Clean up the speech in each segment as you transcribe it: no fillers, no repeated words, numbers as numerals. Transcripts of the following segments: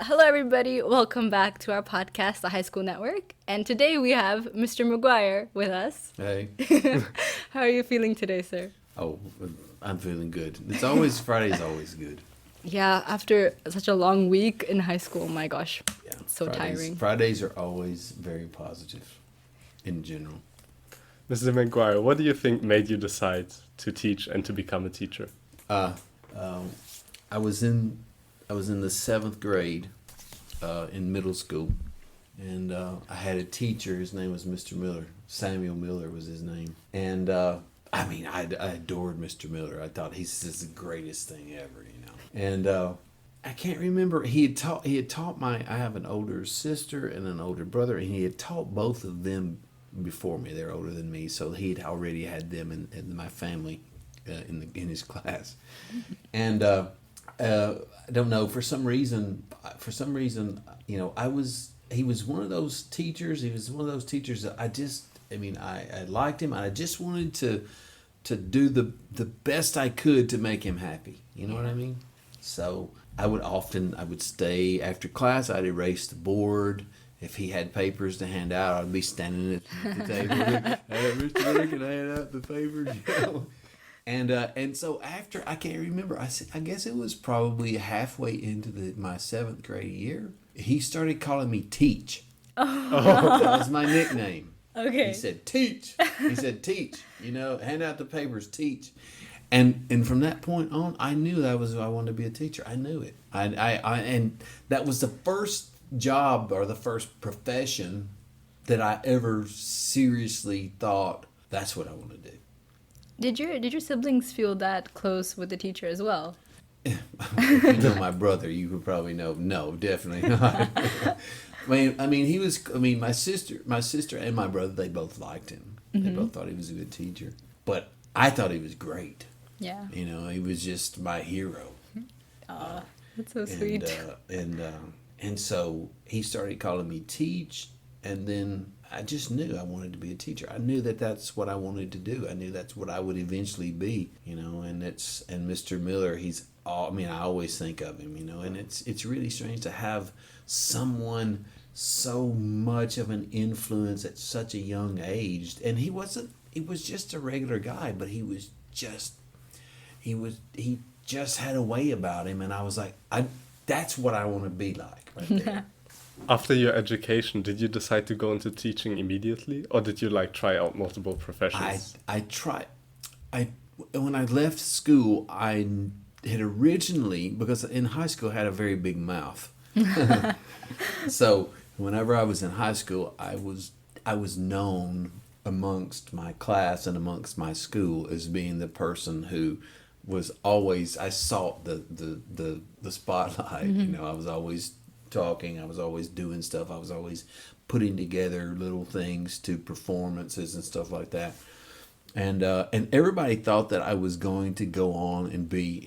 Hello, everybody. Welcome back to our podcast, the Highschool Network. And today we have Mr. McGuire with us. Hey. How are you feeling today, sir? Oh, I'm feeling good. It's always Friday's always good. Yeah, after such a long week in high school, my gosh, Yeah, it's so tiring. Fridays are always very positive, in general. Mr. McGuire, what do you think made you decide to teach and to become a teacher? Uh, um, I was in the seventh grade, in middle school, and I had a teacher. His name was Mr. Miller. Samuel Miller was his name, and I adored Mr. Miller. I thought he's just the greatest thing ever, And I can't remember. He had taught I have an older sister and an older brother, and he had taught both of them before me. They're older than me, so he'd already had them in my family in his class. And I don't know, for some reason, he was one of those teachers. He was one of those teachers that I liked him. And I just wanted to do the best I could to make him happy. You know what I mean? So I would stay after class. I'd erase the board. If he had papers to hand out, I'd be standing at the table. Mr. Miller, can I hand out the papers? And so after, I can't remember, I guess it was probably halfway into my seventh grade year, he started calling me Teach. Oh. That was my nickname. Okay. He said, Teach. Hand out the papers, teach. And from that point on, I knew I wanted to be a teacher. I knew it. And that was the first job or the first profession that I ever seriously thought, that's what I want to do. Did your siblings feel that close with the teacher as well? If you know my brother, you would probably know. No, definitely not. My sister and my brother, they both liked him. Mm-hmm. They both thought he was a good teacher. But I thought he was great. Yeah. He was just my hero. Aw, that's so sweet. And so he started calling me Teach, and then I just knew I wanted to be a teacher. I knew that that's what I wanted to do. I knew that's what I would eventually be, and Mr. Miller, I always think of him, and it's really strange to have someone so much of an influence at such a young age. And he was just a regular guy, but he just had a way about him, and I was like, that's what I want to be like right there. After your education, did you decide to go into teaching immediately, or did you try out multiple professions? When I left school, I had originally, because in high school I had a very big mouth. So whenever I was in high school, I was known amongst my class and amongst my school as being the person who was always, I sought the spotlight. Mm-hmm. I was always talking, I was always doing stuff, I was always putting together little things to performances and stuff like that. And everybody thought that I was going to go on and be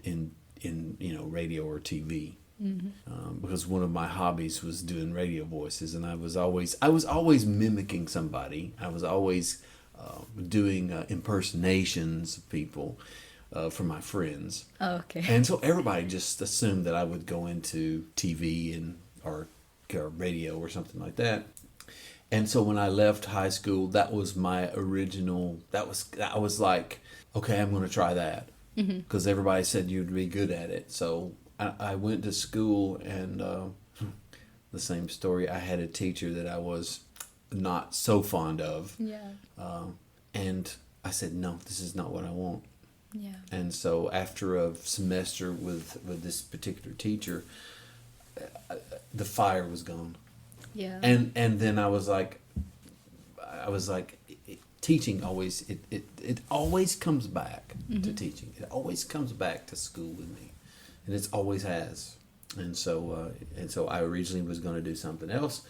in radio or TV. Mm-hmm. Because one of my hobbies was doing radio voices, and I was always mimicking somebody. I was always doing impersonations of people for my friends. Oh, okay. And so everybody just assumed that I would go into TV or radio or something like that. And so when I left high school, that was my original. I was like, okay, I'm going to try that, because everybody said you'd be good at it. So I went to school, and the same story. I had a teacher that I was not so fond of. Yeah. And I said, no, this is not what I want. Yeah. And so after a semester with this particular teacher, the fire was gone. Yeah. And then I was like, teaching always, it always comes back to teaching. It always comes back to school with me, and it always has. And so I originally was going to do something else,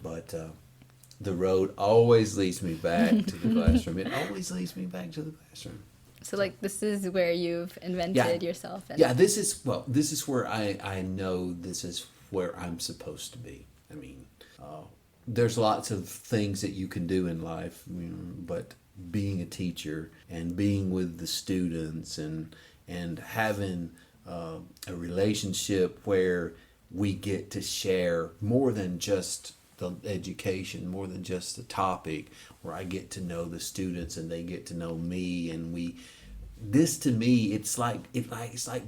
but the road always leads me back to the classroom. It always leads me back to the classroom. So this is where you've invented yourself. Yeah, this is where I know this is where I'm supposed to be. I mean, there's lots of things that you can do in life, but being a teacher and being with the students and having a relationship where we get to share more than just the education, more than just the topic, where I get to know the students and they get to know me, and this to me, it's like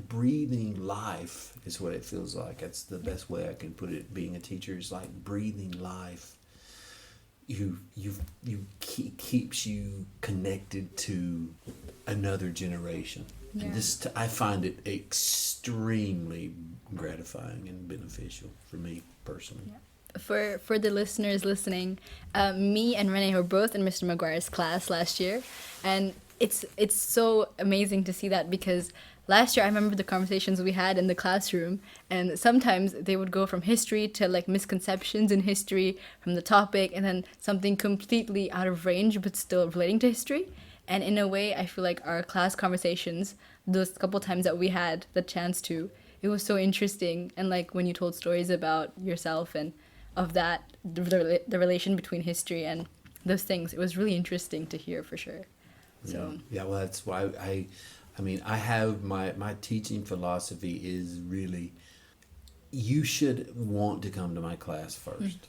breathing life is what it feels like. That's the best way I can put it. Being a teacher is like breathing life. You keeps you connected to another generation. Yeah. And I find it extremely gratifying and beneficial for me personally. Yeah. For the listeners listening, me and Renee were both in Mr. McGuire's class last year, and it's so amazing to see that, because last year I remember the conversations we had in the classroom, and sometimes they would go from history to like misconceptions in history from the topic, and then something completely out of range but still relating to history. And in a way, I feel like our class conversations, those couple times that we had the chance to, it was so interesting. And like when you told stories about yourself and of that, the relation between history and those things, it was really interesting to hear for sure. So yeah, well, that's why I have my teaching philosophy is really, you should want to come to my class first.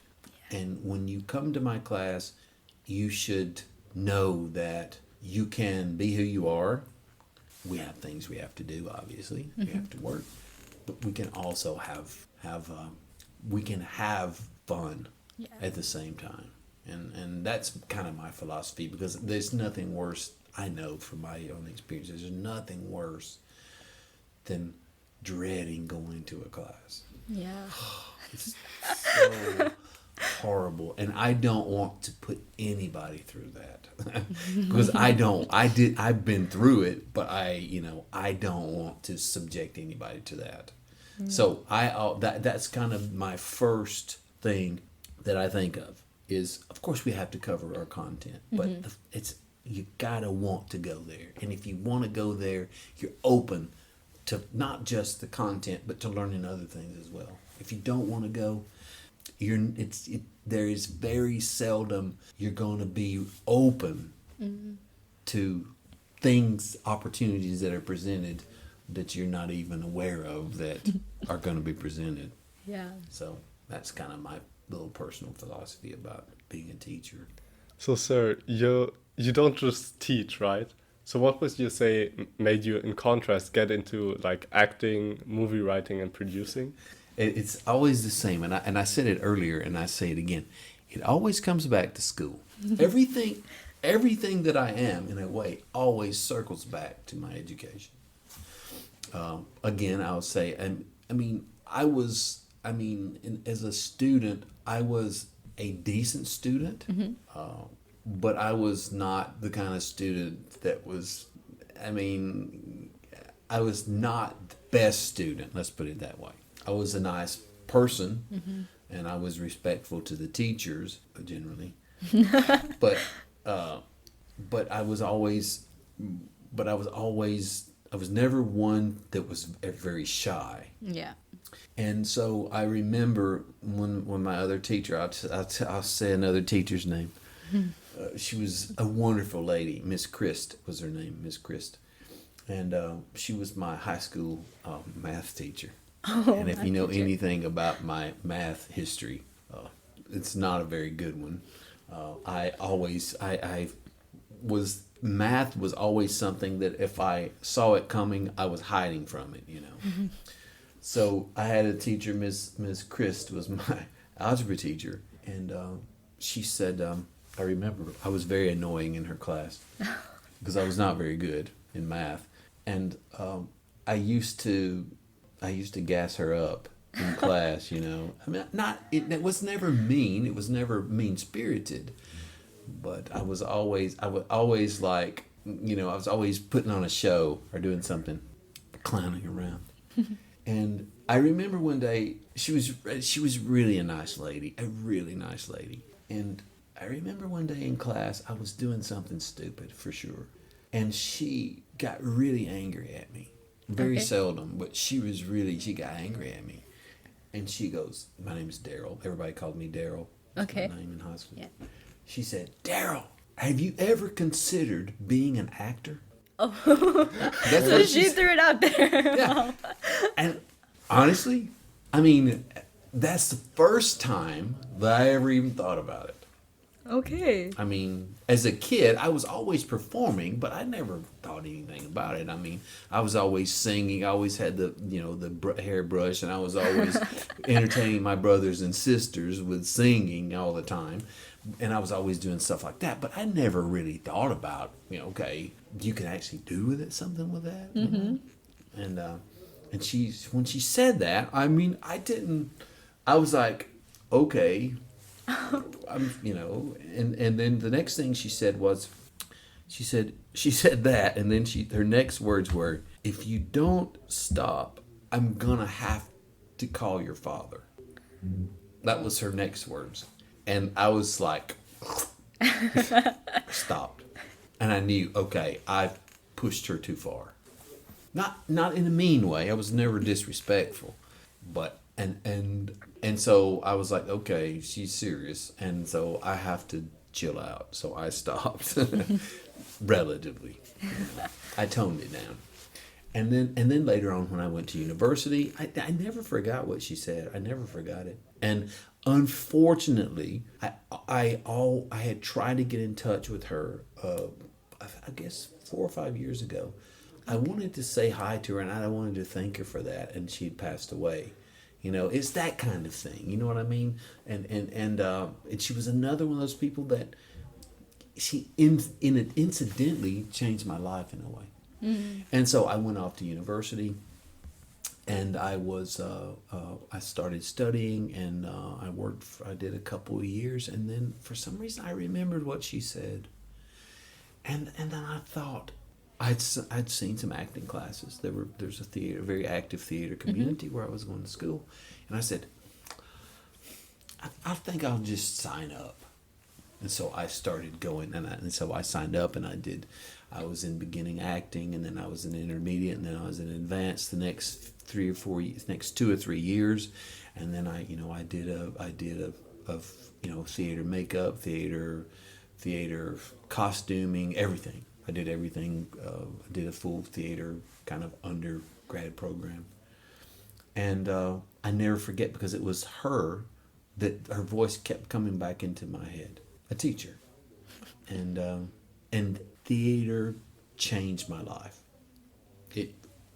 And when you come to my class, you should know that you can be who you are. We have things we have to do, obviously. We have to work, but we can also have fun at the same time. And that's kind of my philosophy, because there's nothing worse, I know from my own experience, there's nothing worse than dreading going to a class. yeah. It's so horrible, and I don't want to put anybody through that because I've been through it, but I don't want to subject anybody to that. So that's kind of my first thing that I think of is, of course we have to cover our content, but you gotta want to go there, and if you want to go there, you're open to not just the content but to learning other things as well. If you don't want to go, there is very seldom you're going to be open to things, opportunities that are presented that you're not even aware of that are going to be presented. Yeah. So that's kind of my little personal philosophy about being a teacher. So, sir, you don't just teach, right? So what would you say made you, in contrast, get into like acting, movie writing, and producing? It's always the same, and I said it earlier, and I say it again. It always comes back to school. Everything that I am, in a way, always circles back to my education. Again, I'll say, as a student, I was a decent student, but I was not the kind of student that was, I was not the best student, let's put it that way. I was a nice person, and I was respectful to the teachers generally, but I was never one that was very shy. Yeah. And so I remember when my other teacher, I'll say another teacher's name. She was a wonderful lady. Miss Christ was her name, Miss Christ, and she was my high school math teacher. And if you know anything about my math history, it's not a very good one. Math was always something that if I saw it coming, I was hiding from it, So I had a teacher, Miss Christ was my algebra teacher, and she said, I remember I was very annoying in her class because I was not very good in math, and I used to gas her up in class, it was never mean. It was never mean-spirited, but I was always like, I was always putting on a show or doing something, clowning around. And I remember one day she was really a really nice lady. And I remember one day in class I was doing something stupid for sure, and she got really angry at me. Very seldom, but she got angry at me. And she goes, my name is Daryl. Everybody called me Daryl. That's my name in high school. Yeah. She said, Daryl, have you ever considered being an actor? Oh, so she threw it out there. Yeah. And honestly, I mean, that's the first time that I ever even thought about it. Okay. I mean, as a kid, I was always performing, but I never thought anything about it. I mean, I was always singing. I always had the hairbrush, and I was always entertaining my brothers and sisters with singing all the time. And I was always doing stuff like that. But I never really thought about, okay, you can actually do with it something with that. And when she said that, I mean, I didn't. I was like, okay. And then the next thing she said was, she said that, and then her next words were, "If you don't stop, I'm gonna have to call your father." That was her next words, and I was like, stopped, and I knew, okay, I've pushed her too far. Not in a mean way. I was never disrespectful, but and so I was like, okay, she's serious, and so I have to chill out. So I stopped, relatively. I toned it down, and then later on when I went to university, I never forgot what she said. I never forgot it, and unfortunately, I had tried to get in touch with her. I guess 4 or 5 years ago. I wanted to say hi to her, and I wanted to thank her for that, and she'd passed away. It's that kind of thing. You know what I mean? And she was another one of those people that incidentally changed my life in a way. Mm-hmm. And so I went off to university, and I started studying, and I did a couple of years, and then for some reason I remembered what she said, and then I thought. I'd seen some acting classes. There's a very active theater community where I was going to school, and I said, I think I'll just sign up. And so I started going, and so I signed up, and I was in beginning acting, and then I was in intermediate, and then I was in advanced the next 2 or 3 years, and then I did a theater makeup, theater costuming, everything. I did everything. I did a full theater kind of undergrad program. And I never forget, because it was her voice kept coming back into my head. A teacher. And theater changed my life. It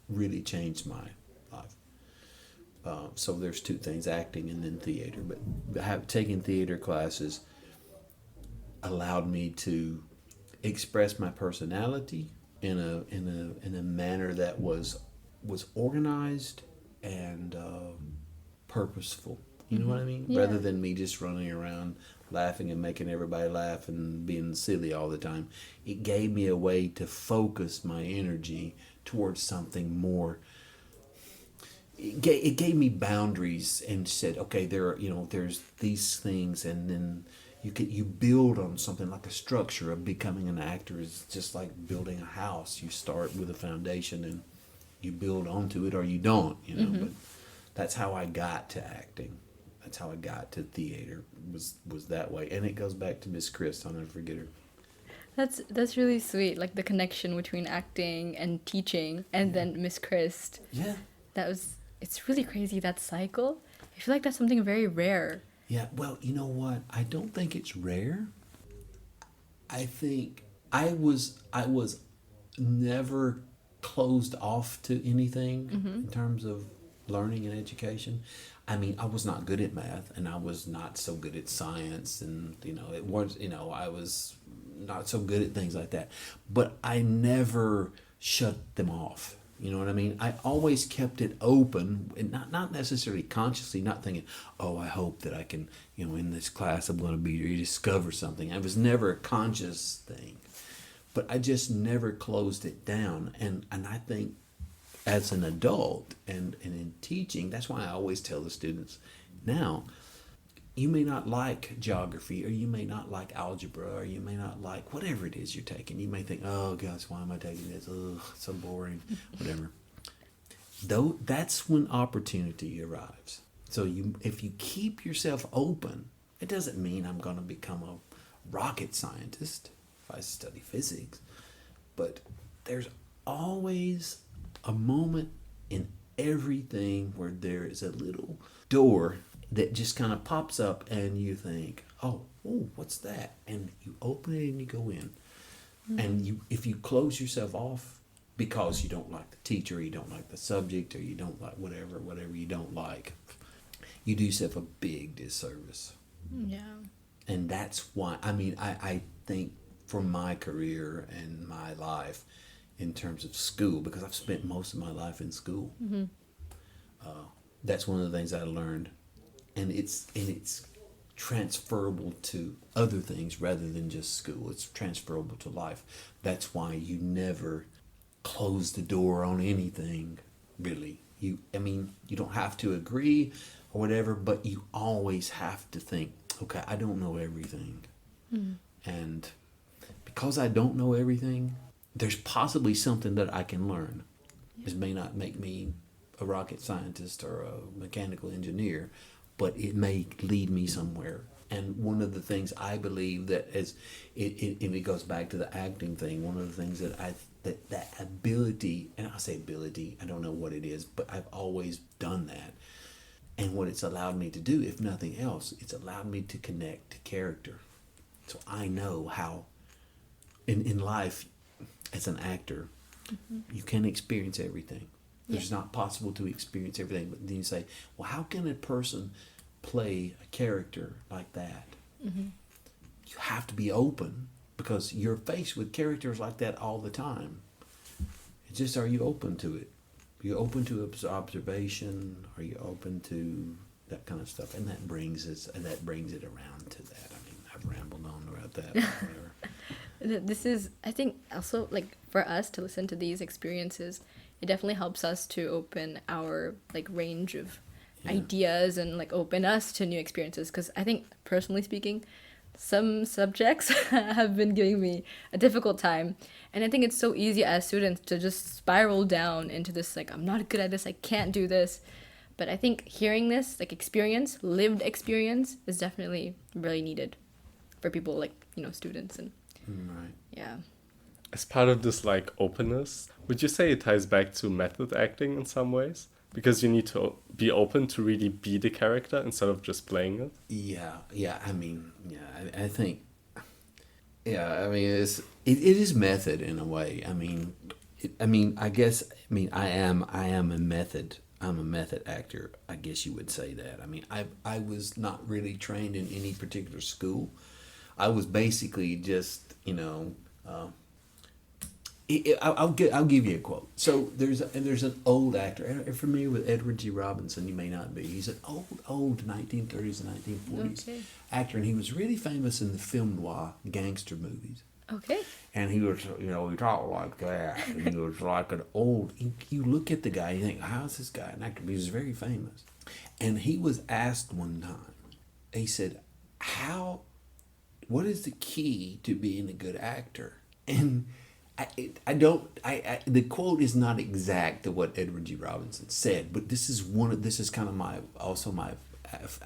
really changed my life. So there's two things, acting and then theater. But taking theater classes allowed me to express my personality in a manner that was organized and purposeful. You know what I mean? Yeah. Rather than me just running around laughing and making everybody laugh and being silly all the time. It gave me a way to focus my energy towards something more. It gave me boundaries and said, okay, there's these things, and then you build on something. Like a structure of becoming an actor is just like building a house. You start with a foundation and you build onto it, or you don't, But that's how I got to acting. That's how I got to theater, was that way. And it goes back to Miss Chris. I'll never forget her. That's really sweet, like the connection between acting and teaching, and then Miss Chris. Yeah. It's really crazy, that cycle. I feel like that's something very rare. Yeah, well, you know what? I don't think it's rare. I think I was never closed off to anything in terms of learning and education. I mean, I was not good at math, and I was not so good at science, and I was not so good at things like that. But I never shut them off. You know what I mean? I always kept it open, and not necessarily consciously, not thinking, oh, I hope that I can, in this class I'm going to be rediscover something. It was never a conscious thing. But I just never closed it down. And I think as an adult and in teaching, that's why I always tell the students now, you may not like geography, or you may not like algebra, or you may not like whatever it is you're taking. You may think, oh gosh, why am I taking this? Ugh, so boring, whatever. Though that's when opportunity arrives. So if you keep yourself open, it doesn't mean I'm going to become a rocket scientist if I study physics, but there's always a moment in everything where there is a little door that just kind of pops up and you think, oh, what's that? And you open it and you go in. And if you close yourself off because you don't like the teacher, or you don't like the subject, or you don't like whatever you don't like, you do yourself a big disservice. Yeah. And that's why, I think for my career and my life in terms of school, because I've spent most of my life in school, that's one of the things I learned. And it's transferable to other things rather than just school. It's transferable to life. That's why you never close the door on anything, really. You don't have to agree or whatever, but you always have to think, okay, I don't know everything. And because I don't know everything, there's possibly something that I can learn. This may not make me a rocket scientist or a mechanical engineer, but it may lead me somewhere. And one of the things I believe that and it goes back to the acting thing, one of the things that ability, and I say ability, I don't know what it is, but I've always done that. And what it's allowed me to do, if nothing else, it's allowed me to connect to character. So I know how in life, as an actor, you can experience everything. It's not possible to experience everything. But then you say, well, how can a person play a character like that? You have to be open, because you're faced with characters like that all the time. It's just, are you open to it? Are you open to observation? Are you open to that kind of stuff? And that brings it around to that. I've rambled on about that. Whatever. This is, I think, also, like, for us to listen to these experiences, it definitely helps us to open our, like, range of ideas and, like, open us to new experiences. Because I think, personally speaking, some subjects have been giving me a difficult time. And I think it's so easy as students to just spiral down into this, like, I'm not good at this, I can't do this. But I think hearing this, like, lived experience, is definitely really needed for people, like, students and... Right. Yeah. As part of this like openness, would you say it ties back to method acting in some ways? Because you need to be open to really be the character instead of just playing it? I think, it is method in a way. I am a method. I'm a method actor. I guess you would say that. I was not really trained in any particular school. I was basically just, I'll give you a quote. So there's an old actor. Are you familiar with Edward G. Robinson? You may not be. He's an old 1930s and 1940s actor, and he was really famous in the film noir gangster movies. Okay. And he was, he talked like that. And he was like an old. You look at the guy, you think, how's this guy an actor? He was very famous, and he was asked one time. He said, what is the key to being a good actor? And the quote is not exact to what Edward G. Robinson said, but this is kind of my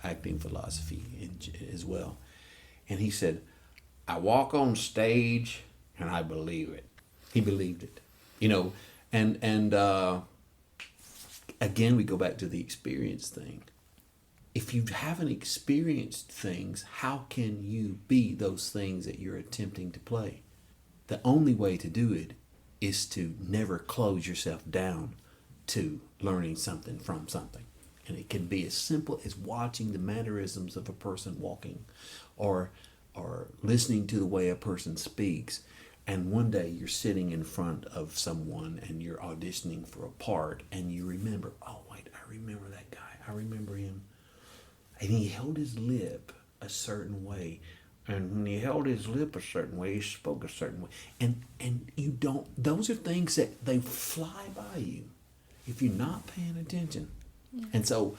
acting philosophy as well. And he said, I walk on stage and I believe it. He believed it, and again, we go back to the experience thing. If you haven't experienced things, how can you be those things that you're attempting to play? The only way to do it is to never close yourself down to learning something from something. And it can be as simple as watching the mannerisms of a person walking, or listening to the way a person speaks. And one day you're sitting in front of someone and you're auditioning for a part, and you remember, oh wait, I remember that guy. I remember him. And he held his lip a certain way. And when he held his lip a certain way, he spoke a certain way. And you don't, those are things that they fly by you if you're not paying attention. Yeah. And so,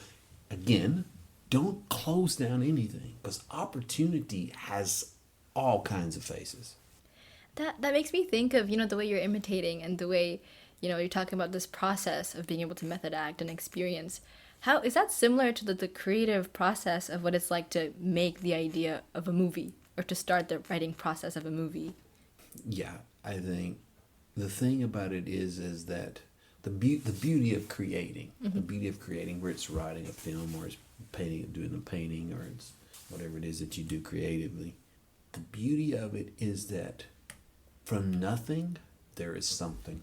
again, don't close down anything, because opportunity has all kinds of faces. That makes me think of, the way you're imitating, and the way, you're talking about this process of being able to method act and experience. How is that similar to the creative process of what it's like to make the idea of a movie, or to start the writing process of a movie? Yeah, I think the thing about it is that the beauty of creating, the beauty of creating, where it's writing a film or it's painting, doing a painting, or it's whatever it is that you do creatively. The beauty of it is that from nothing there is something.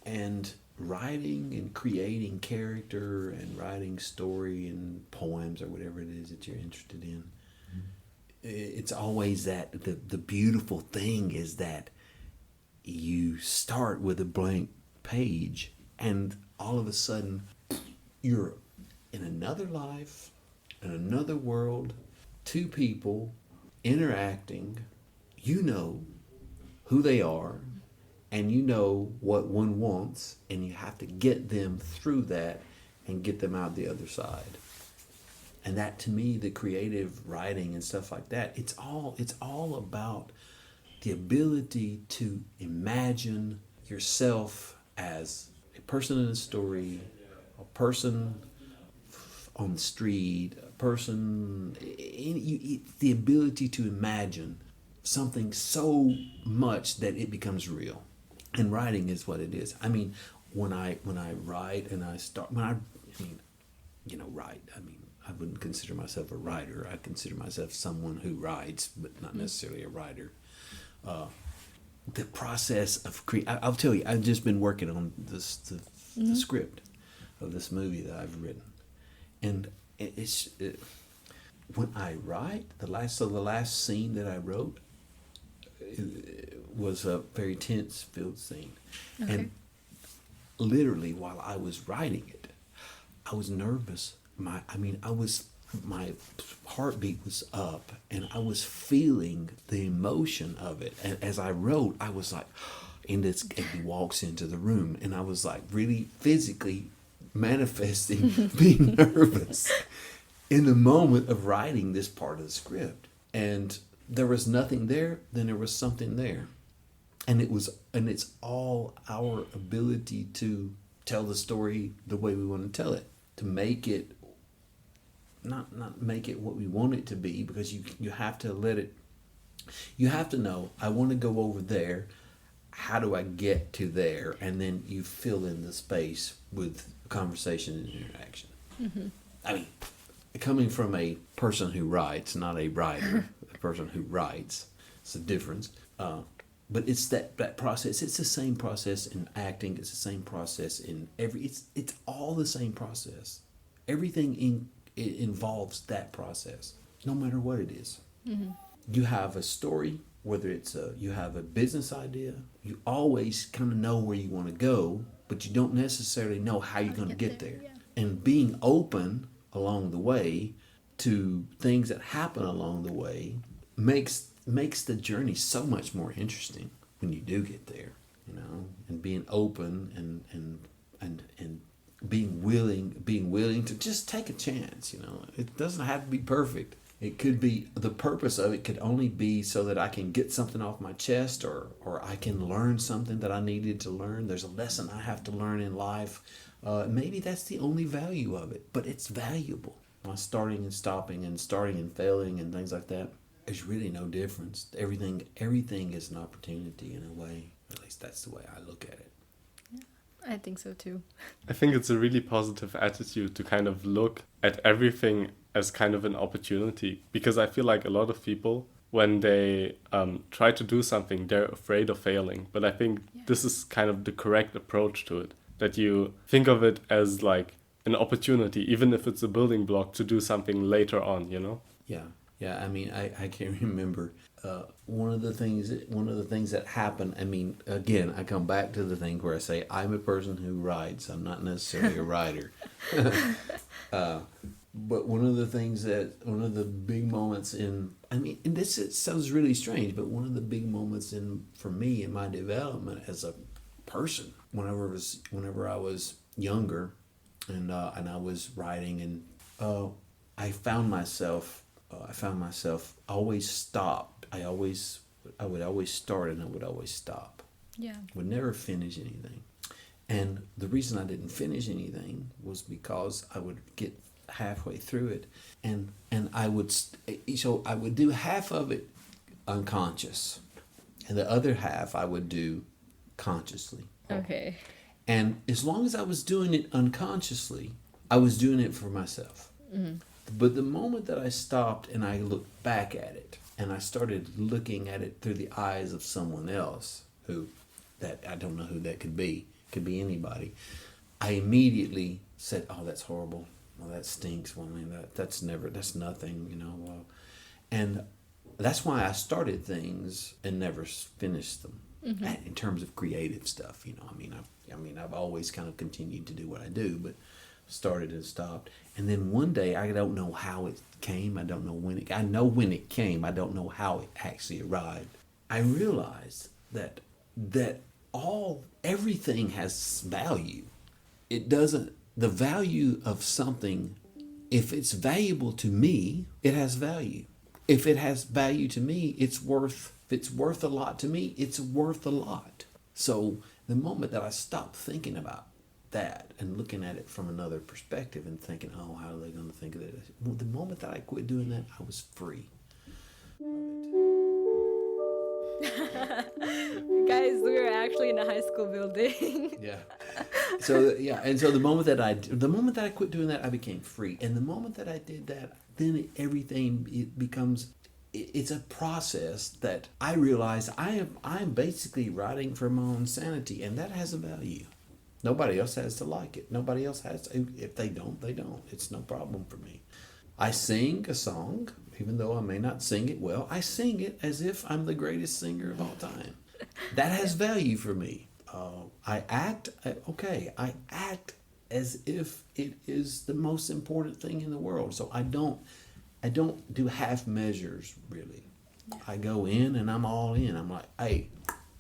And writing and creating character and writing story and poems or whatever it is that you're interested in, it's always that the beautiful thing is that you start with a blank page and all of a sudden you're in another life, in another world, two people interacting. You know who they are, and you know what one wants, and you have to get them through that and get them out the other side. And that, to me, the creative writing and stuff like that, it's all about the ability to imagine yourself as a person in a story, a person on the street, a person, the ability to imagine something so much that it becomes real. And writing is what it is. I mean, when I write and I I wouldn't consider myself a writer. I consider myself someone who writes, but not necessarily a writer. The process of I'll tell you, I've just been working on the script of this movie that I've written, and when I write the last scene that I wrote was a very tense filled scene, and literally while I was writing it, I was nervous. My heartbeat was up, and I was feeling the emotion of it. And as I wrote, I was like, and he walks into the room, and I was like really physically manifesting being nervous in the moment of writing this part of the script. And there was nothing there, then there was something there. And it's all our ability to tell the story the way we want to tell it, to make it not make it what we want it to be, because you have to let it, you have to know, I want to go over there, how do I get to there? And then you fill in the space with conversation and interaction. I mean, coming from a person who writes, not a writer, a person who writes, it's a difference. But it's that process. It's the same process in acting. It's the same process in it's all the same process. Everything it involves that process, no matter what it is. You have a story, whether it's you have a business idea, you always kind of know where you want to go, but you don't necessarily know how you're going to get there. Yeah. And being open along the way to things that happen along the way makes the journey so much more interesting when you do get there, and being open and being willing to just take a chance. It doesn't have to be perfect. It could be, the purpose of it could only be so that I can get something off my chest, or I can learn something that I needed to learn. There's a lesson I have to learn in life. Maybe that's the only value of it, but it's valuable. Starting and stopping and starting and failing and things like that, there's really no difference. Everything is an opportunity in a way. At least that's the way I look at it. I think so too. I think it's a really positive attitude to kind of look at everything as kind of an opportunity, because I feel like a lot of people, when they try to do something, they're afraid of failing. But I think this is kind of the correct approach to it, that you think of it as like an opportunity, even if it's a building block to do something later on, Yeah, I mean, I can remember one of the things that happened. I mean, again, I come back to the thing where I say I'm a person who writes. I'm not necessarily a writer. But one of the big moments and this sounds really strange, but one of the big moments for me in my development as a person, whenever I was younger, and I was writing, and I found myself always stopped. I would always start and I would always stop. Yeah. Would never finish anything. And the reason I didn't finish anything was because I would get halfway through it, and I would do half of it unconscious, and the other half I would do consciously. Okay. And as long as I was doing it unconsciously, I was doing it for myself. But the moment that I stopped and I looked back at it, and I started looking at it through the eyes of someone else, who, that I don't know who that could be anybody, I immediately said, "Oh, that's horrible. Well, that stinks. Well, I mean, that's nothing, you know." Well, and that's why I started things and never finished them. In terms of creative stuff, you know, I've always kind of continued to do what I do, but started and stopped. And then one day, I don't know how it came. I don't know when it. I know when it came. I don't know how it actually arrived. I realized that everything has value. It doesn't. The value of something, if it's valuable to me, it has value. If it has value to me, it's worth. If it's worth a lot to me, it's worth a lot. So the moment that I stopped thinking about that and looking at it from another perspective and thinking, "Oh, how are they going to think of it?" Well, the moment that I quit doing that, I was free. Guys, we were actually in a high school building. Yeah. So the moment that I quit doing that, I became free. And the moment that I did that, then it becomes. It's a process that I realize I'm basically writing for my own sanity, and that has a value. Nobody else has to like it. Nobody else has to. If they don't, they don't. It's no problem for me. I sing a song, even though I may not sing it well. I sing it as if I'm the greatest singer of all time. That has value for me. I act as if it is the most important thing in the world. So I don't do half measures, really. I go in and I'm all in. I'm like, "Hey,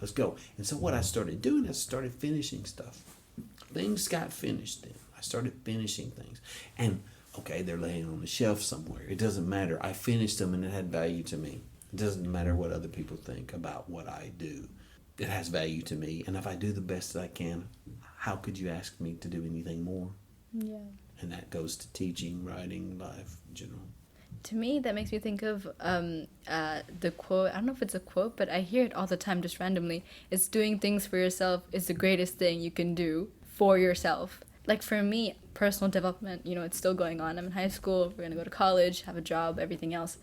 let's go." And so what I started doing is I started finishing stuff. Things got finished then. I started finishing things. And, okay, they're laying on the shelf somewhere. It doesn't matter. I finished them and it had value to me. It doesn't matter what other people think about what I do. It has value to me. And if I do the best that I can, how could you ask me to do anything more? Yeah. And that goes to teaching, writing, life in general. To me, that makes me think of the quote. I don't know if it's a quote, but I hear it all the time just randomly. It's doing things for yourself is the greatest thing you can do for yourself. Like for me, personal development, you know, it's still going on. I'm in high school, we're going to go to college, have a job, everything else.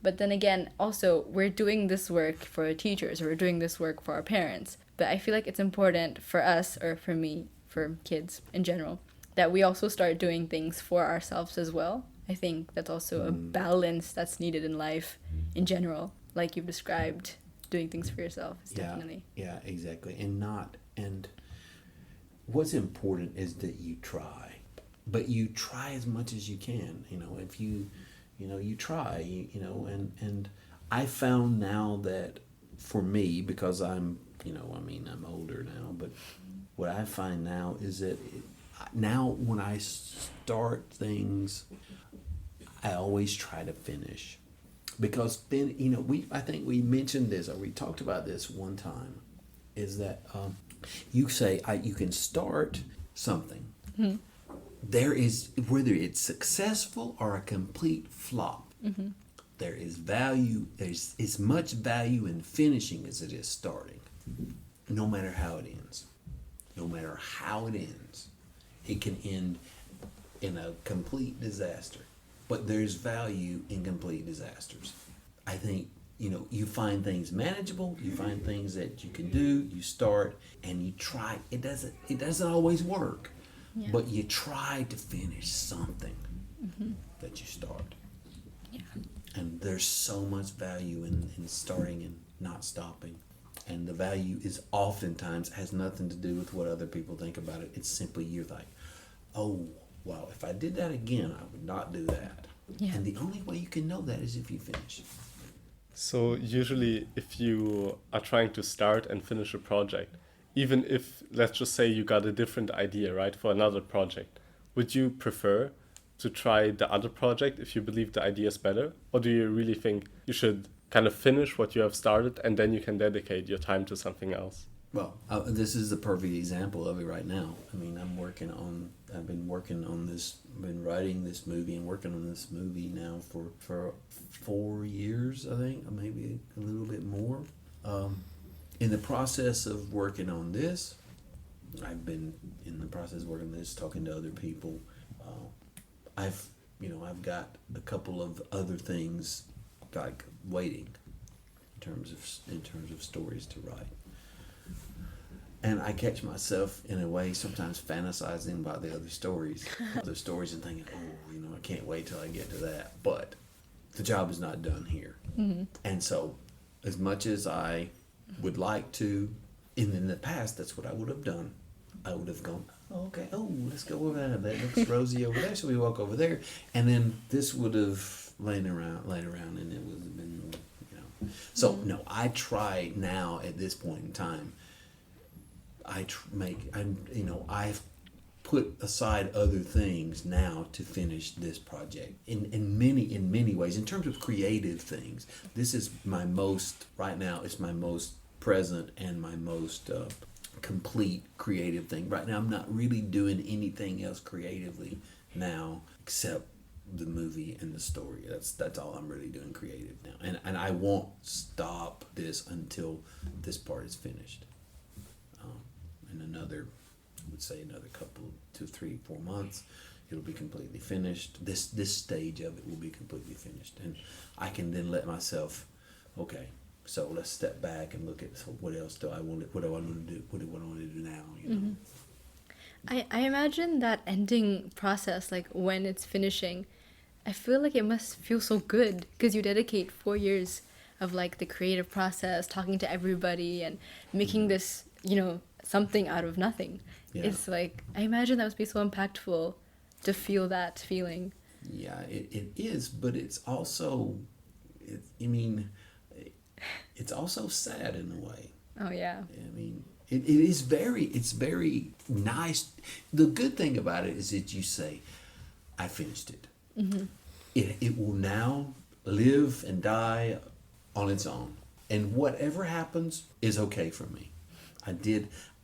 But then again, also, we're doing this work for our teachers, or we're doing this work for our parents. But I feel like it's important for us, or for me, for kids in general, that we also start doing things for ourselves as well. I think that's also a balance that's needed in life in general, like you've described. Doing things for yourself is definitely. Yeah, exactly. And what's important is that you try, but you try as much as you can. You know, if you try, and I found now that for me, because I'm older now, but what I find now is that now when I start things, I always try to finish, because then I think we mentioned this, or we talked about this one time, is that you say you can start something. Mm-hmm. There is, whether it's successful or a complete flop, there is value. There's as much value in finishing as it is starting, no matter how it ends. No matter how it ends, it can end in a complete disaster. But there's value in complete disasters. I think, you find things manageable, you find things that you can do, you start and you try. It doesn't always work, but you try to finish something that you start. Yeah. And there's so much value in starting and not stopping. And the value is oftentimes has nothing to do with what other people think about it. It's simply you're like, "Oh, wow, if I did that again, I would not do that." Yeah. And the only way you can know that is if you finish. So usually if you are trying to start and finish a project, even if, let's just say you got a different idea, right, for another project, would you prefer to try the other project if you believe the idea is better? Or do you really think you should kind of finish what you have started and then you can dedicate your time to something else? Well, this is the perfect example of it right now. I mean, I've been writing this movie and working on this movie now for 4 years, I think, or maybe a little bit more. In the process of working on this, I've been in the process of working this, talking to other people. I've got a couple of other things like waiting in terms of stories to write. And I catch myself in a way sometimes fantasizing about the other stories, and thinking, I can't wait till I get to that. But the job is not done here. Mm-hmm. And so, as much as I would like to, in the past, that's what I would have done. I would have gone, okay, let's go over there. That looks rosy over there, so we walk over there. And then this would have laid around, and it would have been, So, no, I try now at this point in time, I've put aside other things now to finish this project in many ways. In terms of creative things, this is right now it's my most present and my most complete creative thing. Right now I'm not really doing anything else creatively now except the movie and the story. That's all I'm really doing creative now. And I won't stop this until this part is finished. In another couple, 2, 3, 4 months, it'll be completely finished. This stage of it will be completely finished, and I can then let myself, okay, so let's step back and look at what else do I want to do? What do I want to do now? Mm-hmm. I imagine that ending process, like when it's finishing, I feel like it must feel so good because you dedicate 4 years of like the creative process, talking to everybody and making this, something out of nothing. Yeah. It's like, I imagine that must be so impactful to feel that feeling. Yeah, it is, but it's also, it's also sad in a way. Oh, yeah. It's very nice. The good thing about it is that you say, I finished it. Mm-hmm. It will now live and die on its own. And whatever happens is okay for me.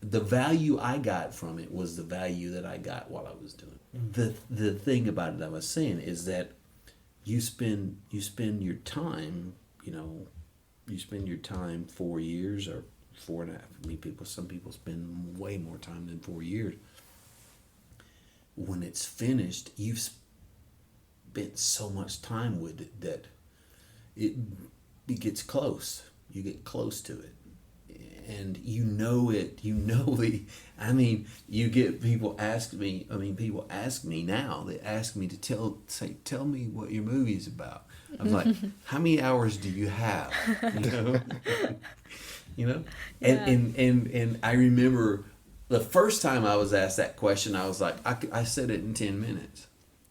The value I got from it was the value that I got while I was doing it. The thing about it I was saying is that you spend your time, you spend your time 4 years or 4.5. Some people spend way more time than 4 years. When it's finished, you've spent so much time with it that it gets close. You get close to it. And you get people ask me now, they ask me to tell me what your movie is about. I'm like, how many hours do you have? Yeah. And I remember the first time I was asked that question, I was like, I said it in 10 minutes.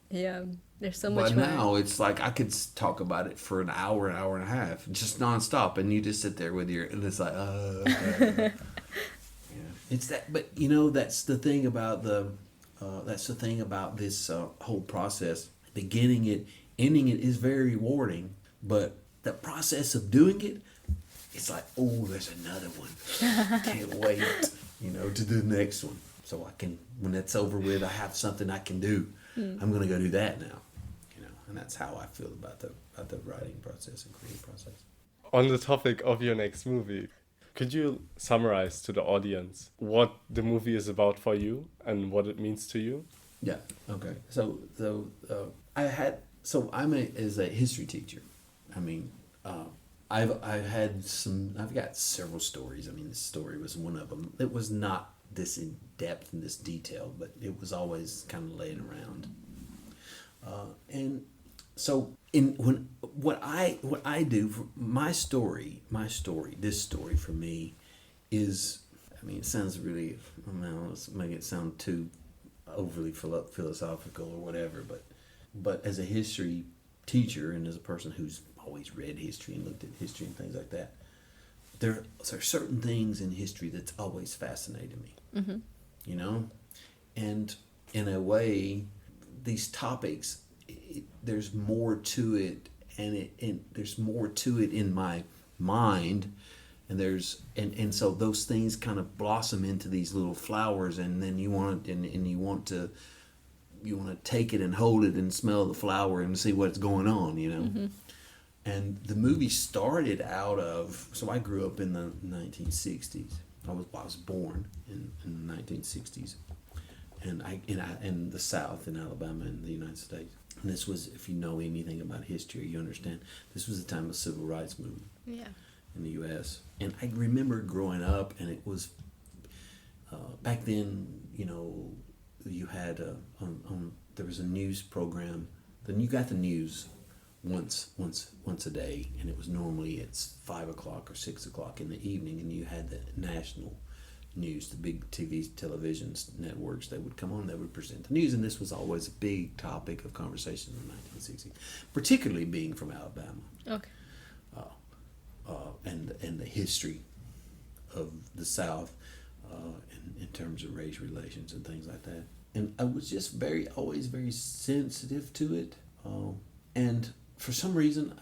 Yeah. There's so much more. But now it's like I could talk about it for an hour and a half, just nonstop, and you just sit there with and it's like, yeah. It's that. But that's the thing about this whole process. Beginning it, ending it is very rewarding, but the process of doing it, it's like, there's another one. Can't wait, to do the next one. So I can, when that's over with, I have something I can do. I'm gonna go do that now. And that's how I feel about the writing process and creative process. On the topic of your next movie, could you summarize to the audience what the movie is about for you and what it means to you? Yeah. Okay. So I'm a history teacher. I've got several stories. This story was one of them. It was not this in depth and this detailed, but it was always kind of laying around. And so what I do for my story, this story for me is, it sounds really, let's make it sound too overly philosophical or whatever, but as a history teacher and as a person who's always read history and looked at history and things like that, there are certain things in history that's always fascinated me. Mm-hmm. And in a way, these topics, there's more to it, and there's more to it in my mind, and so those things kind of blossom into these little flowers, and then you want to take it and hold it and smell the flower and see what's going on, Mm-hmm. And the movie started out of, so I grew up in the 1960s. I was born in the 1960s, and in the South, in Alabama, in the United States. And this was, if you know anything about history, you understand this was a time of civil rights movement. Yeah. In the U.S. And I remember growing up, and it was back then. You know, you had there was a news program. Then you got the news once a day, and it was normally at 5 o'clock or 6 o'clock in the evening, and you had the national news, the big television networks that would come on, that would present the news, and this was always a big topic of conversation in the 1960s, particularly being from Alabama. Okay. And the history of the South in terms of race relations and things like that. And I was just always very sensitive to it. And for some reason,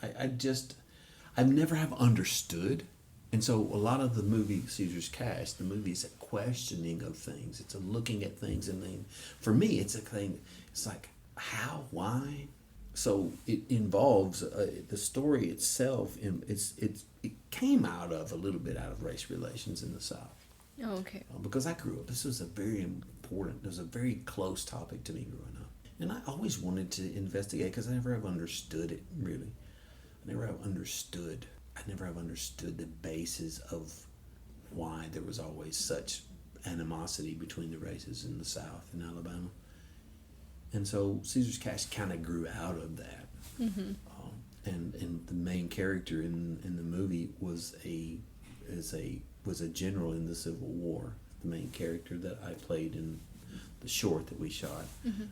I never have understood. And so a lot of the movie Caesar's Cast, the movie is a questioning of things. It's a looking at things. And then for me, it's a thing, it's like, how, why? So it involves the story itself. It came out of a little bit out of race relations in the South. Oh, okay. Because I grew up, this was a very important, it was a very close topic to me growing up. And I always wanted to investigate because I never have understood it, really. I never have understood the basis of why there was always such animosity between the races in the South in Alabama. And so Caesar's Cast kind of grew out of that. Mm-hmm. And the main character in the movie was a general in the Civil War. The main character that I played in the short that we shot, Mm-hmm.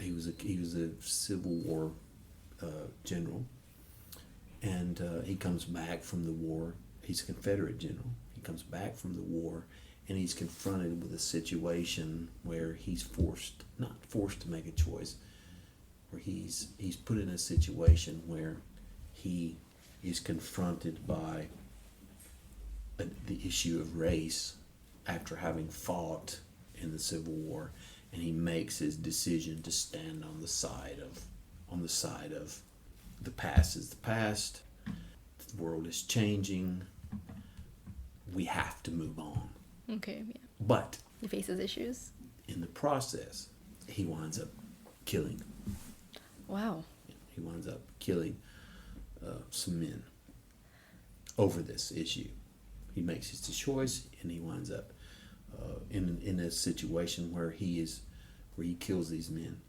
he was a Civil War general, and he comes back from the war. He's a Confederate general. He comes back from the war, and he's confronted with a situation where he's not forced to make a choice, where he's put in a situation where he is confronted by the issue of race after having fought in the Civil War, and he makes his decision to stand on the side of the past is the past. The world is changing. We have to move on. Okay, yeah. But He faces issues. in the process, he winds up killing. Wow. He winds up killing some men over this issue. He makes his choice, and he winds up in a situation where he kills these men,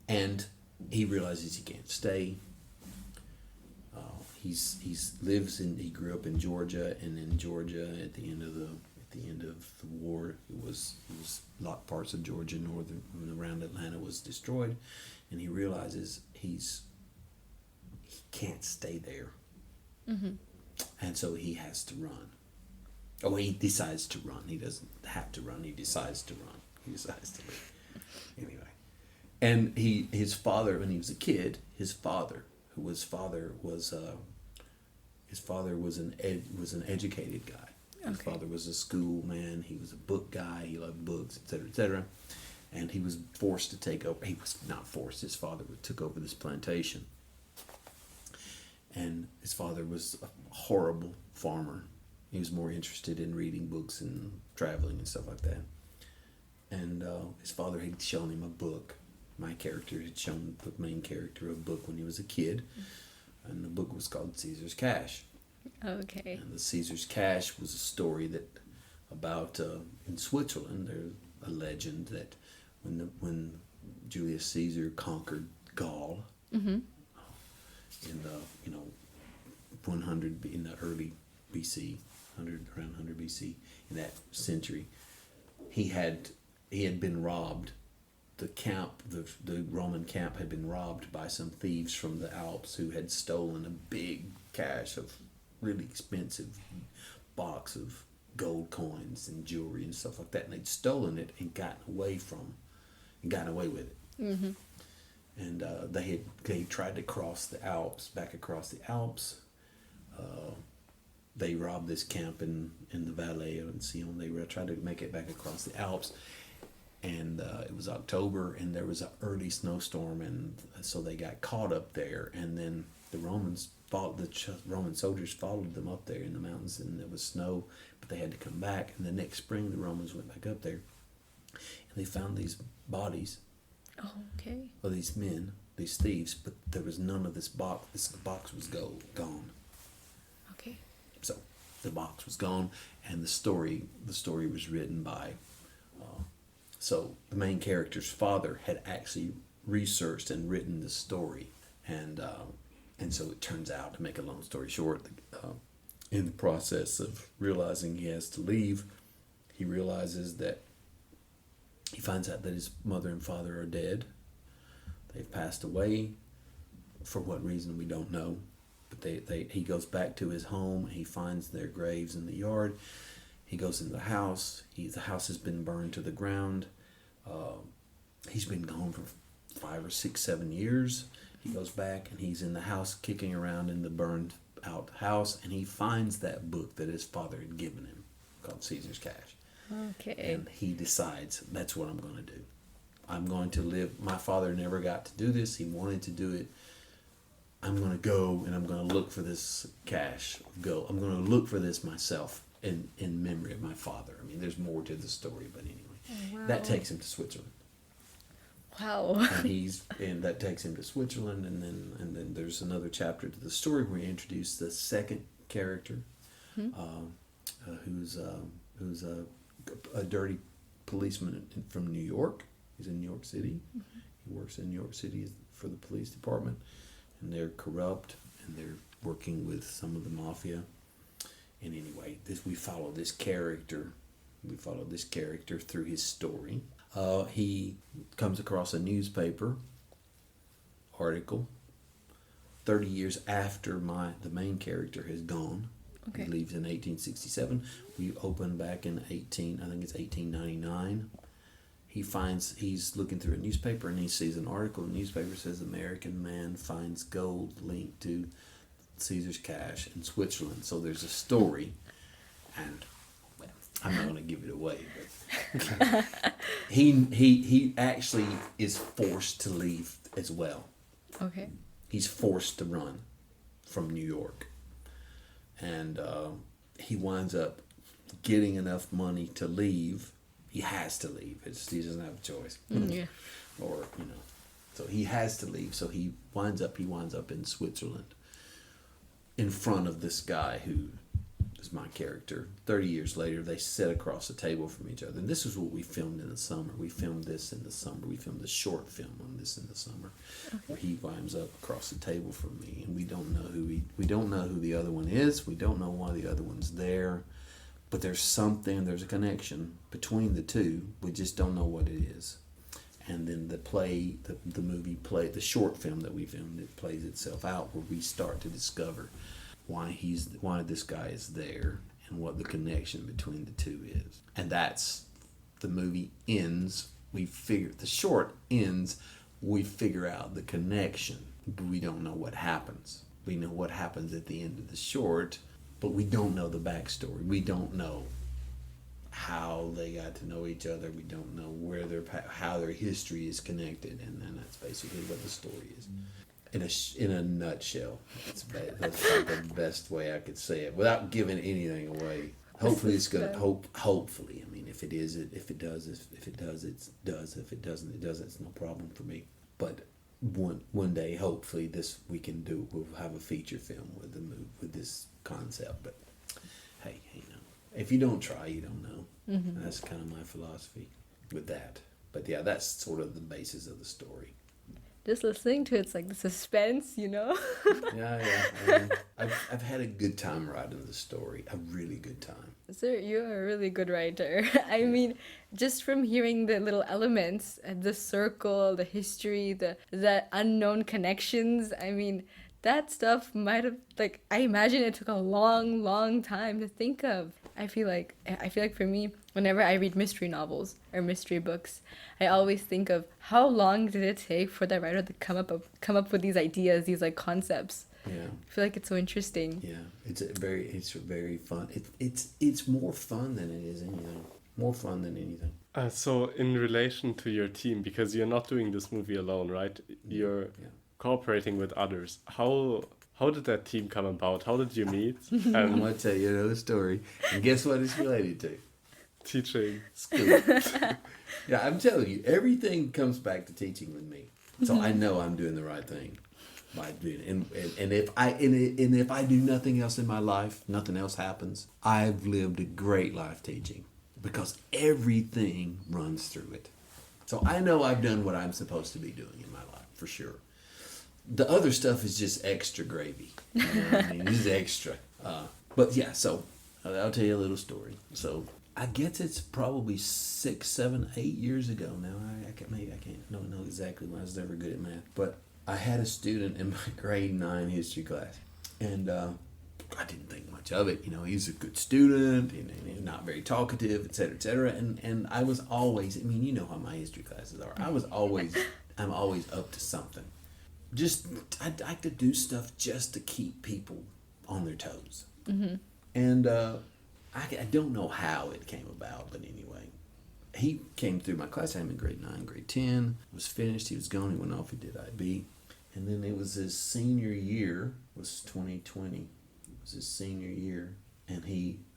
and he realizes he can't stay. He grew up in Georgia, and in Georgia at the end of the war, it was a lot of parts of Georgia, northern and around Atlanta, was destroyed, and he realizes he can't stay there. Mm-hmm. And so he has to run. Oh, he decides to run. He doesn't have to run. He decides to run. He decides to leave. Anyway, and his father, when he was a kid, his father was an educated guy. His Okay. father was a school man. He was a book guy. He loved books, etc., etc. And he was forced to take over. He was not forced. His father took over this plantation. And his father was a horrible farmer. He was more interested in reading books and traveling and stuff like that. And his father had shown him a book. My character had shown the main character a book when he was a kid. And the book was called Caesar's Cash. Okay. And the Caesar's Cash was a story about in Switzerland. There's a legend that when Julius Caesar conquered Gaul, Mm-hmm. in the 100 in the early BC, around 100 BC, in that century, he had been robbed. The Roman camp had been robbed by some thieves from the Alps who had stolen a big cache of really expensive box of gold coins and jewelry and stuff like that, and they'd stolen it and gotten away with it. Mm-hmm. And they tried to cross the Alps, back across the Alps. They robbed this camp in the Valais and Sion. They tried to make it back across the Alps, and it was October, and there was an early snowstorm, and so they got caught up there. And then The Roman soldiers followed them up there in the mountains, and there was snow, but they had to come back. And the next spring, the Romans went back up there, and they found these bodies Oh, okay. of these men, these thieves, but there was none of this box. This box was gone. Okay. So the box was gone, and the story was written by. So the main character's father had actually researched and written the story, and so it turns out, to make a long story short, in the process of realizing he has to leave, he realizes that he finds out that his mother and father are dead. They've passed away. For what reason, we don't know. But he goes back to his home. He finds their graves in the yard. He goes in the house. The house has been burned to the ground. He's been gone for 5 or 6, 7 years. He goes back and he's in the house, kicking around in the burned out house, and he finds that book that his father had given him, called Caesar's Cash. Okay. And he decides, that's what I'm going to do. I'm going to live. My father never got to do this. He wanted to do it. I'm going to go and I'm going to look for this cache of gold. I'm going to look for this myself in memory of my father. I mean, there's more to the story, but anyway. Oh, wow. That takes him to Switzerland. Wow. And that takes him to Switzerland, and then there's another chapter to the story where we introduce the second character, who's a dirty policeman from New York. He's in New York City. Mm-hmm. He works in New York City for the police department, and they're corrupt, and they're working with some of the mafia. And anyway, we follow this character. We follow this character through his story. He comes across a newspaper article 30 years after the main character has gone. Okay. He leaves in 1867. We open back in 1899. He's looking through a newspaper and he sees an article. The newspaper says American man finds gold linked to Caesar's Cash in Switzerland. So there's a story, and I'm not going to give it away, but he actually is forced to leave as well. Okay. He's forced to run from New York, and he winds up getting enough money to leave. He has to leave. He doesn't have a choice. Yeah. Or so he has to leave. So he winds up in Switzerland, in front of this guy who is my character. 30 years later, they sit across the table from each other. And this is what we filmed in the summer. We filmed this in the summer. We filmed a short film on this in the summer. Okay. Where he winds up across the table from me, and we don't know who the other one is. We don't know why the other one's there. But there's a connection between the two. We just don't know what it is. And then the movie play, the short film that we filmed, it plays itself out where we start to discover why this guy is there and what the connection between the two is. And that's, the movie ends, the short ends, we figure out the connection, but we don't know what happens. We know what happens at the end of the short, but we don't know the backstory. We don't know how they got to know each other. We don't know how their history is connected, and then that's basically what the story is. In a nutshell, that's like the best way I could say it without giving anything away. Hopefully, it's gonna. Hopefully, I mean, if it does, it does. If it does, it does. If it doesn't, it doesn't. It's no problem for me. But one day, hopefully, we'll have a feature film with this concept. But hey, if you don't try, you don't know. Mm-hmm. That's kind of my philosophy with that. But yeah, that's sort of the basis of the story. Just listening to it's like the suspense, Yeah. I mean, I've had a good time writing the story. A really good time. Sir, you're a really good writer. I mean, just from hearing the little elements, the circle, the history, the unknown connections. I mean, that stuff might have, I imagine it took a long, long time to think of. I feel like for me, whenever I read mystery novels or mystery books, I always think of how long did it take for the writer to come up with these ideas, these concepts. Yeah. I feel like it's so interesting. Yeah, it's very fun. It's more fun than it is anything. More fun than anything. So in relation to your team, because you're not doing this movie alone, right? You're cooperating with others. How how did that team come about? How did you meet? I'm And going to tell you another story. And guess what it's related to? teaching. School. Yeah, I'm telling you, everything comes back to teaching with me. So I know I'm doing the right thing by doing it. And if I do nothing else in my life, nothing else happens, I've lived a great life teaching because everything runs through it. So I know I've done what I'm supposed to be doing in my life, for sure. The other stuff is just extra gravy. You know what I mean? It's extra. But yeah, so I'll tell you a little story. So I guess it's probably 6, 7, 8 years ago now. I don't know exactly when. I was never good at math. But I had a student in my grade 9 history class. And I didn't think much of it. You know, he's a good student and he's not very talkative, et cetera, et cetera. And I was always, I mean, you know how my history classes are. I'm always up to something. I'd like to do stuff just to keep people on their toes. Mm-hmm. And I don't know how it came about, but anyway, he came through my class. I had him in grade 9, grade 10, was finished. He was gone. He went off. He did IB. And then it was his senior year, was 2020. It was his senior year. And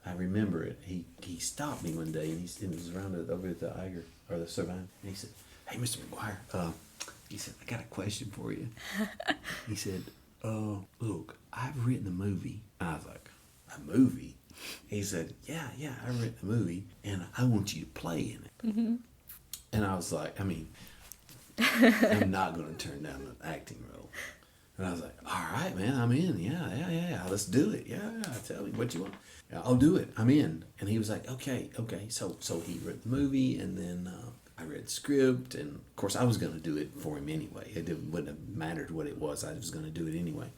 I remember it. He stopped me one day, and it was around over at the Eiger, or the Cervine. And he said, "Hey, Mr. McGuire, he said, I got a question for you." He said, "Look, I've written a movie." And I was like, "A movie?" He said, yeah, I've written a movie, and I want you to play in it. Mm-hmm. And I was like, I mean, I'm not going to turn down an acting role. And I was like, all right, man, I'm in. Yeah, let's do it. Yeah, tell me what you want. Yeah, I'll do it. I'm in. And he was like, okay. So he wrote the movie, and then I read the script, and of course I was going to do it for him anyway. Wouldn't have mattered what it was. I was going to do it anyway.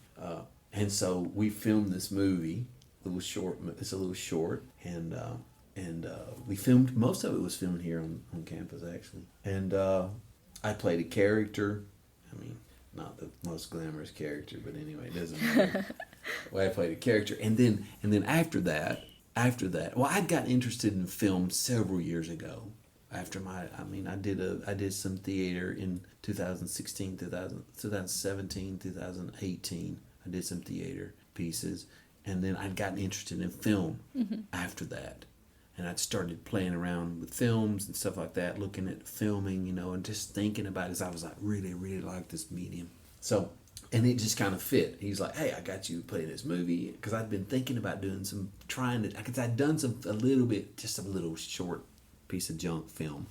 And so we filmed this movie. It's a little short, and we filmed, most of it was filmed here on campus actually, and I played a character. I mean, not the most glamorous character, but anyway, it doesn't matter. Well, I played a character, and then after that, well, I'd gotten interested in film several years ago. I did some theater in 2016, 2017, 2018. I did some theater pieces. And then I'd gotten interested in film after that. And I'd started playing around with films and stuff like that, looking at filming, you know, and just thinking about it, because I was like, really, really like this medium. So, and it just kind of fit. He was like, hey, I got you to play this movie, because I'd been thinking about doing because I'd done a little short piece of junk film.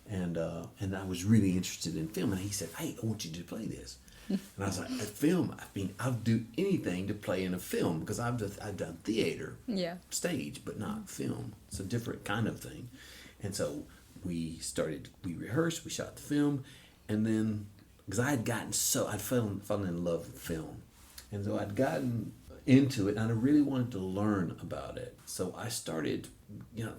And I was really interested in film. And he said, hey, I want you to play this. And I was like, a film, I mean, I'll do anything to play in a film, because I've done theater, stage, but not film. It's a different kind of thing. And so we rehearsed, we shot the film, and then, because I'd fallen in love with film. And so I'd gotten into it, and I really wanted to learn about it. So I started,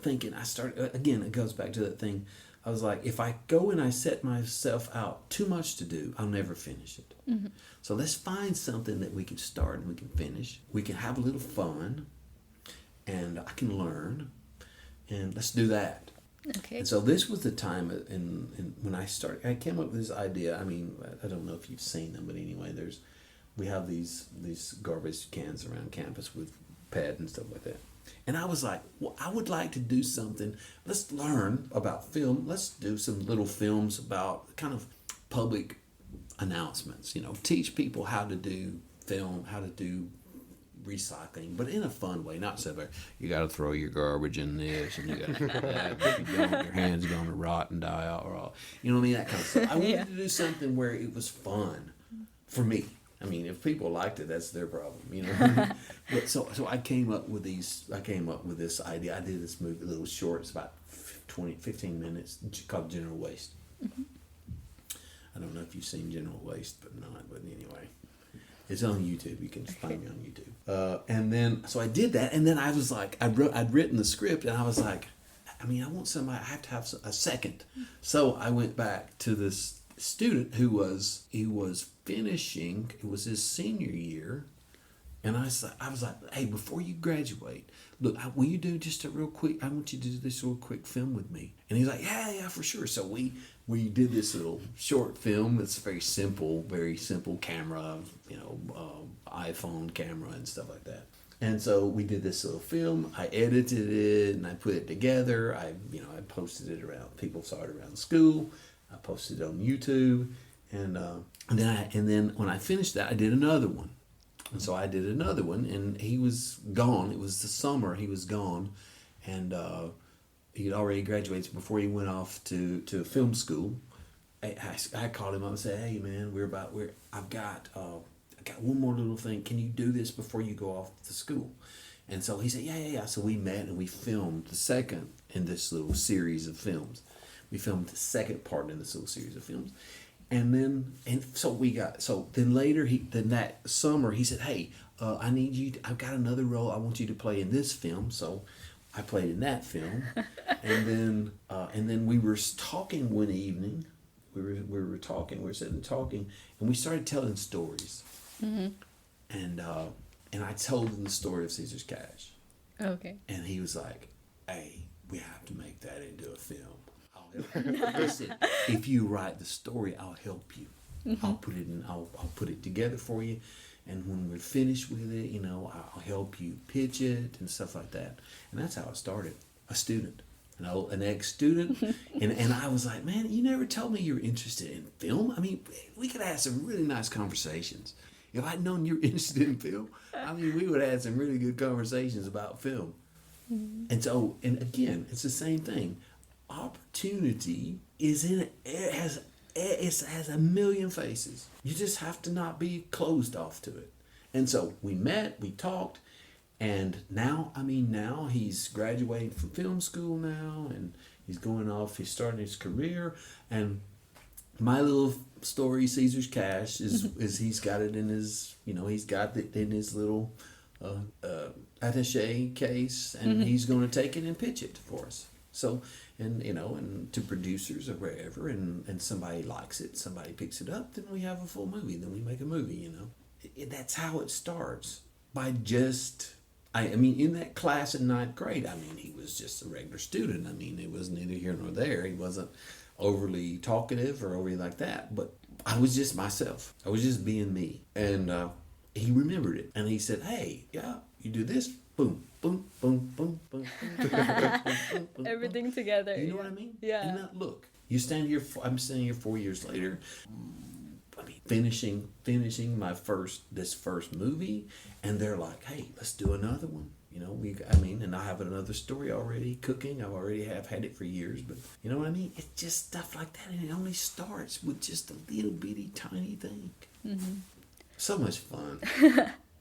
thinking, again, it goes back to that thing. I was like, if I go and I set myself out too much to do, I'll never finish it. Mm-hmm. So let's find something that we can start and we can finish. We can have a little fun, and I can learn, and let's do that. Okay. And so this was the time when I came up with this idea. I mean, I don't know if you've seen them, but anyway, we have these garbage cans around campus with pads and stuff like that. And I was like, well, I would like to do something. Let's learn about film. Let's do some little films about kind of public announcements, teach people how to do film, how to do recycling, but in a fun way, not so you got to throw your garbage in this and you got to do that. If you don't, your hand's going to rot and die out. Or all, you know what I mean? That kind of stuff. I wanted to do something where it was fun for me. I mean, if people liked it, that's their problem, But so I came up with this idea. I did this movie, a little short. It's about 15 minutes, called General Waste. Mm-hmm. I don't know if you've seen General Waste, but anyway, it's on YouTube. You can find me on YouTube. And then, so I did that, and then I was like, I'd written the script, and I was like, I have to have a second. So I went back to this student he was finishing. It was his senior year, and I was like, hey, before you graduate, look, will you do just I want you to do this real quick film with me. And he's like, yeah, for sure. So we did this little short film. It's very simple camera, iPhone camera and stuff like that. And so we did this little film. I edited it and I put it together. I posted it around. People saw it around school. I posted it on YouTube, and then when I finished that, I did another one. And so I did another one, and he was gone. It was the summer. He was gone, and he'd already graduated before he went off to film school. I called him up and said, "Hey man, I've got one more little thing. Can you do this before you go off to school?" And so he said, yeah. So we met and we filmed the second in this little series of films. We filmed the second part in this little series of films. And then later that summer he said, "Hey, I've got another role. I want you to play in this film." So I played in that film. and then we were talking one evening. We were sitting talking, and we started telling stories. Mm-hmm. And I told him the story of Caesar's Cash. Okay. And he was like, "Hey, we have to make that into a film. Listen, if you write the story, I'll help you. Mm-hmm. I'll put it together for you. And when we're finished with it, I'll help you pitch it and stuff like that." And that's how I started. A student. An ex-student, and I was like, "Man, you never told me you were interested in film. I mean, we could have some really nice conversations. If I'd known you were interested in film, we would have had some really good conversations about film." Mm-hmm. And again, it's the same thing. Opportunity has a million faces. You just have to not be closed off to it. And so we met, we talked. And now he's graduating from film school now, and he's starting his career. And my little story, Caesar's Cash, is he's got it in his, little attaché case, and he's going to take it and pitch it for us. So, and to producers or wherever, and somebody likes it, somebody picks it up, then we have a full movie, then we make a movie, That's how it starts. By just... in that class in 9th grade, he was just a regular student. It was neither here nor there. He wasn't overly talkative or overly like that. But I was just myself. I was just being me. And he remembered it. And he said, "Hey, yeah, you do this. Boom, boom, boom, boom, boom, boom, boom, boom, everything together." You know what I mean? Yeah. And look, you stand here. I'm standing here 4 years later. Finishing this first movie, and they're like, "Hey, let's do another one." And I have another story already cooking. I already have had it for years, but you know what I mean? It's just stuff like that, and it only starts with just a little bitty tiny thing. Mm-hmm. So much fun.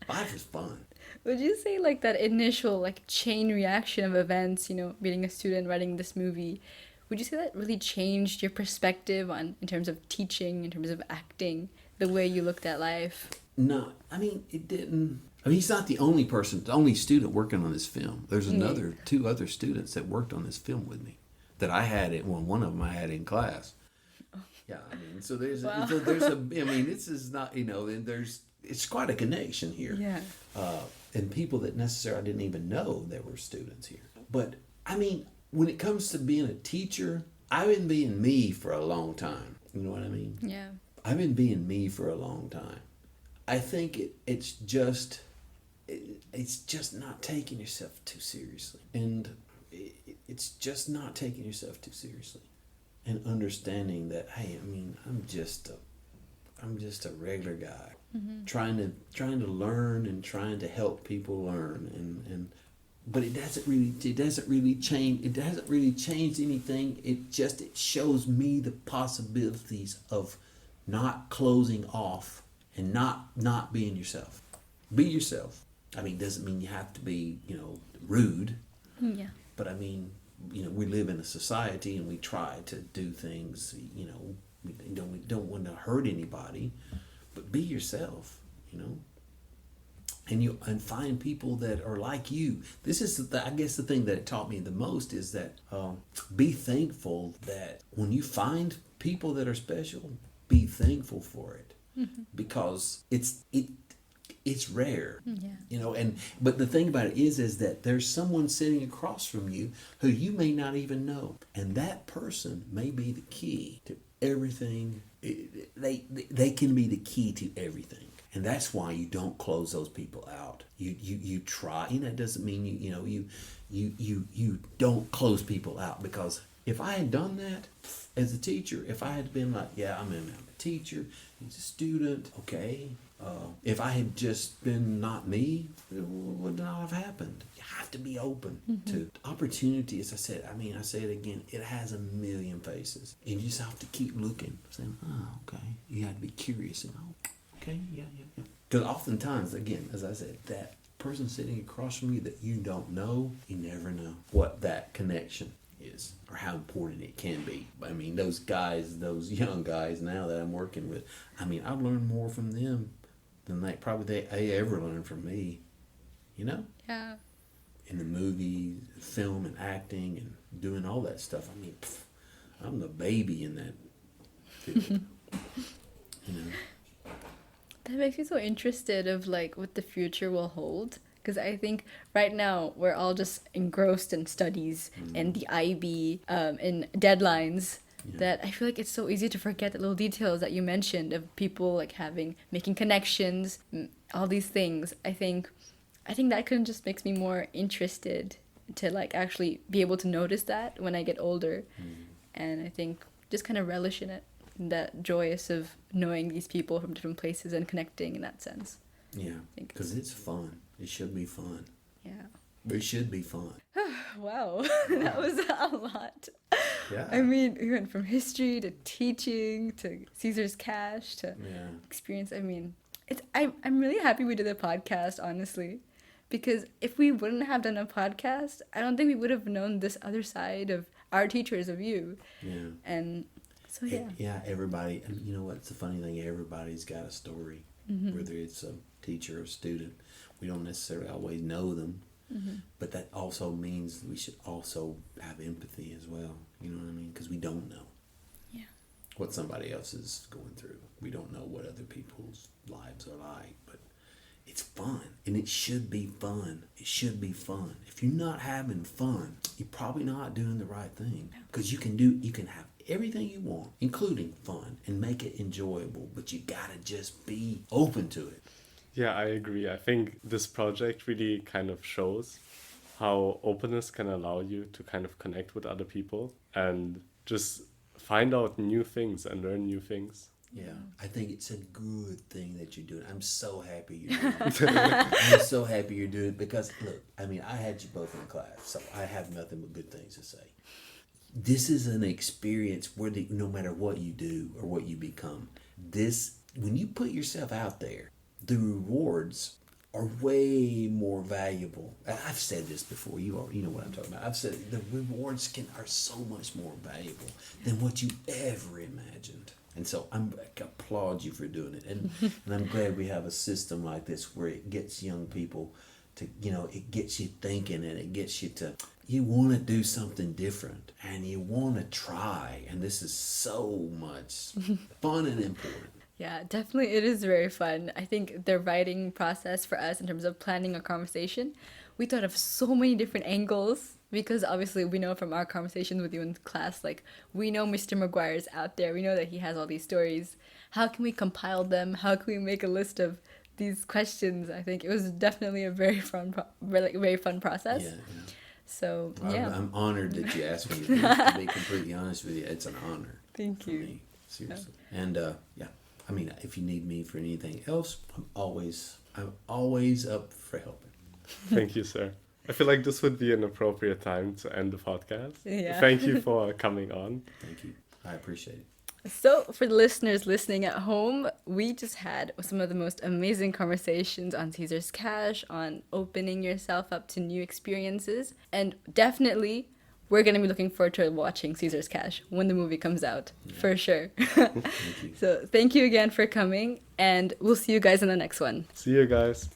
Life is fun. Would you say that initial chain reaction of events, being a student, writing this movie, would you say that really changed your perspective in terms of teaching, in terms of acting, the way you looked at life? No, it didn't. He's not the only student working on this film. There's two other students that worked on this film with me that I had it. Well, one of them I had in class. Yeah, so there's wow. This is not, it's quite a connection here. Yeah. And people that necessarily I didn't even know there were students here. But, when it comes to being a teacher, I've been being me for a long time. You know what I mean? Yeah. I've been being me for a long time. I think it's just not taking yourself too seriously. And it's just not taking yourself too seriously. And understanding that, hey, I'm just a regular guy. Mm-hmm. trying to learn and trying to help people learn but it hasn't really changed anything. It shows me the possibilities of not closing off and not being yourself. Be yourself. Doesn't mean you have to be, rude. Yeah. But we live in a society and we try to do things, we don't want to hurt anybody, but be yourself, and find people that are like you. This is I guess the thing that it taught me the most is that be thankful that when you find people that are special, be thankful for it. Mm-hmm. Because it's rare. Yeah. But the thing about it is that there's someone sitting across from you who you may not even know, and that person may be the key to everything. They can be the key to everything. And that's why you don't close those people out. You try. It doesn't mean you don't close people out, because if I had done that as a teacher, if I had been like, yeah, I'm a teacher, he's a student, okay. If I had just been not me, it would not have happened. You have to be open to opportunity. As I said, I say it again, it has a million faces. And you just have to keep looking, saying, oh, okay. You have to be curious and, oh, okay, yeah. Because oftentimes, again, as I said, that person sitting across from you that you don't know, you never know what that connection is or how important it can be. Those guys, those young guys now that I'm working with, I've learned more from them than they ever learned from me. Yeah. In the movies, film, and acting, and doing all that stuff. I'm the baby in that field. That makes me so interested of like what the future will hold. Because I think right now we're all just engrossed in studies and the IB and deadlines. Yeah. That I feel like it's so easy to forget the little details that you mentioned of people like making connections, all these things. I think that kind of just makes me more interested to like actually be able to notice that when I get older, and I think just kind of relish in it, that joyous of knowing these people from different places and connecting in that sense. Yeah, because it's fun. It should be fun. Yeah. It should be fun. Wow, that was a lot. Yeah. We went from history to teaching to Caesar's Cash to experience. I'm really happy we did a podcast, honestly, because if we wouldn't have done a podcast, I don't think we would have known this other side of our teachers, of you. Yeah. And so, yeah. Yeah, everybody, and you know what's the funny thing? Everybody's got a story, whether it's a teacher or a student. We don't necessarily always know them. But that also means we should also have empathy as well. You know what I mean? Because we don't know what somebody else is going through. We don't know what other people's lives are like. But it's fun, and it should be fun. It should be fun. If you're not having fun, you're probably not doing the right thing. Because you can have everything you want, including fun, and make it enjoyable. But you gotta just be open to it. Yeah, I agree. I think this project really kind of shows how openness can allow you to kind of connect with other people and just find out new things and learn new things. Yeah, I think it's a good thing that you're doing. I'm so happy you're doing it. I'm so happy you're doing it because, look, I had you both in class, so I have nothing but good things to say. This is an experience where no matter what you do or what you become, when you put yourself out there, the rewards are way more valuable. I've said this before. You know what I'm talking about. I've said the rewards are so much more valuable than what you ever imagined. And so I applaud you for doing it. And I'm glad we have a system like this where it gets young people to, it gets you thinking, and it gets you you want to do something different, and you want to try. And this is so much fun and important. Yeah, definitely it is very fun. I think the writing process for us in terms of planning a conversation, we thought of so many different angles, because obviously we know from our conversations with you in class, like we know Mr. McGuire's out there. We know that he has all these stories. How can we compile them? How can we make a list of these questions? I think it was definitely a very fun process. Yeah. So, I'm honored that you asked me to be completely honest with you. It's an honor. Thank you. Me, seriously. Yeah. And if you need me for anything else, I'm always up for helping. Thank you, sir. I feel like this would be an appropriate time to end the podcast. Yeah. Thank you for coming on. Thank you. I appreciate it. So for the listeners listening at home, we just had some of the most amazing conversations on Caesar's Cash, on opening yourself up to new experiences. And definitely, we're going to be looking forward to watching Caesar's Cash when the movie comes out, for sure. Thank you. So thank you again for coming, and we'll see you guys in the next one. See you guys.